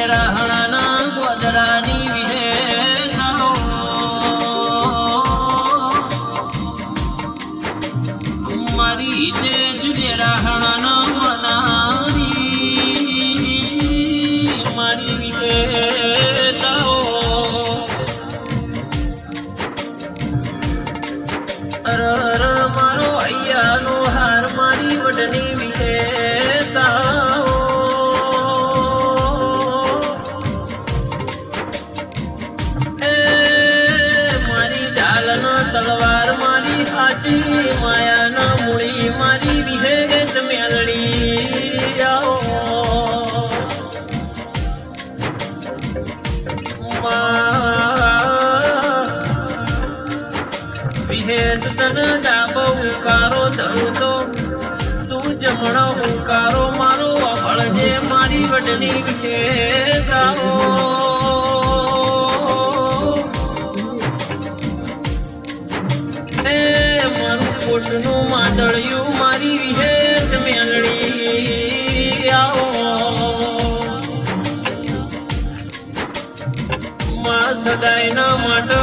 રાહણાના ગોદરાની વિહેતાઓ મારી દેશ રાહણાના મનારી મારી વિહેતાઓ અર મારો હૈયાનો હાર મારી વડની વિહેતાઓ તલવાર મારી હાથી માયાના મૂળી મારી વિહેત મેલડી આવો વિહેત તને ડાબો હુંકારો ધરું તો તું જમણો હુંકારો મારો અભળજે મારી વડની વિહેત આવો કોટનું માદળિયું મારી વિહેત મેલડી આવો માં સદાયના માટે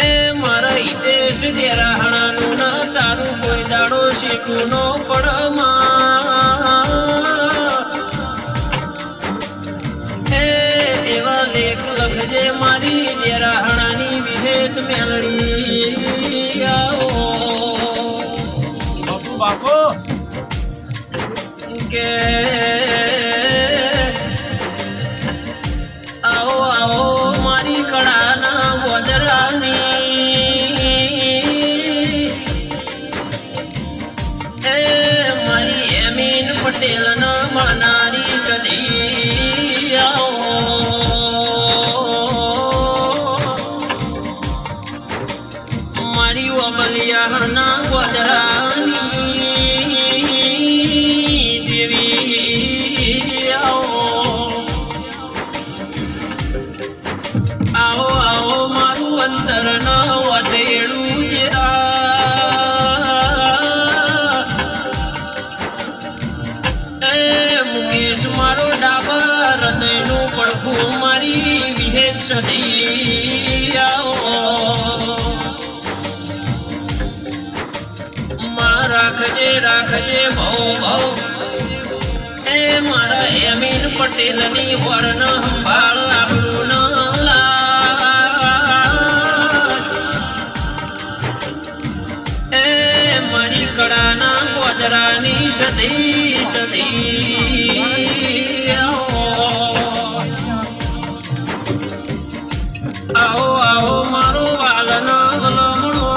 એ મારા હિતેશ રાહણાનું ના તારું કોઈ દાડો શીખું નો પડમાં એ એવા લેખ લખજે મારી રાહણાની વિહેત મેલડી બાપો કે આવો આવો મારી કળાના ગોદરાની એ મારી એમીન પટેલના માનારી કદી આવો મારી અમલિયાના ગોદરાની આવો આવો મારું અંતર ન વટેડું એ મુકેશ મારો ડાબા હૃદયનું પડખું મારી વિહેત સદી આવો માં રાખજે રાખજે ભવ ભવ એ મારા એમીન પટેલની વર્ણ સંભાળ આપણું કડાના ગોદરાની સદી સદી આવો આવો મારો વાલનો લમણો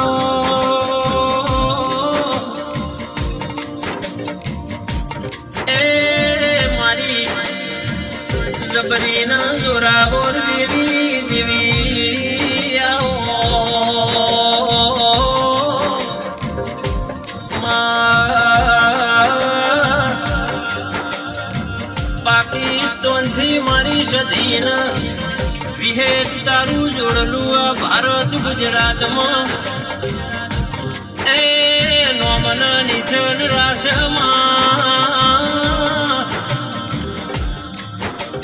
એ મારી જબરીના જોરાવર દેવી દેવી આવો પાકિસ્તાનથી મારી સદીના વિહેત તારું જોડલું આ ભારત ગુજરાતમાં એ નોમન નિશાન રાશમાં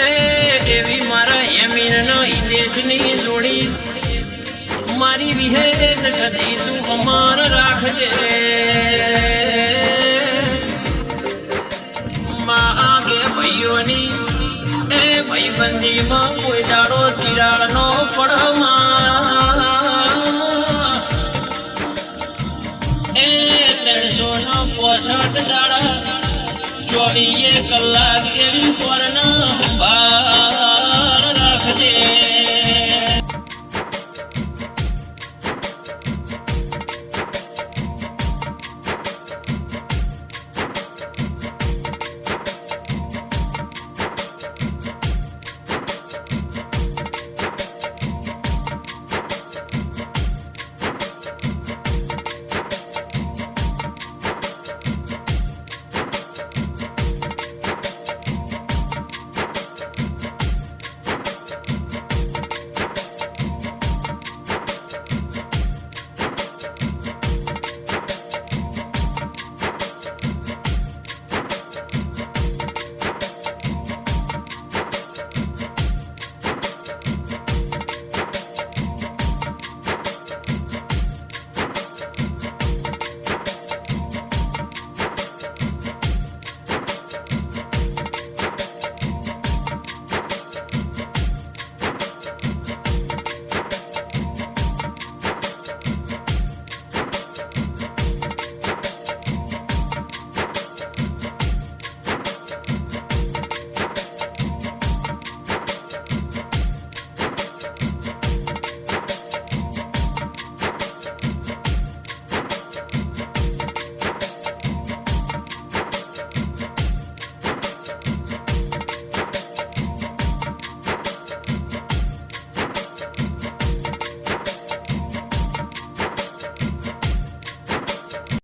એ એવી મારા યમીનના હિદેશની જોડી મારી વિહેત સદી તું અમાર રાખજે આગે ભાઈઓની એ ભાઈબંધીમાં કોઈ દાડો તિરાડ નો પડમાં એ 365 દાડા 24 કલાક એવી પર ના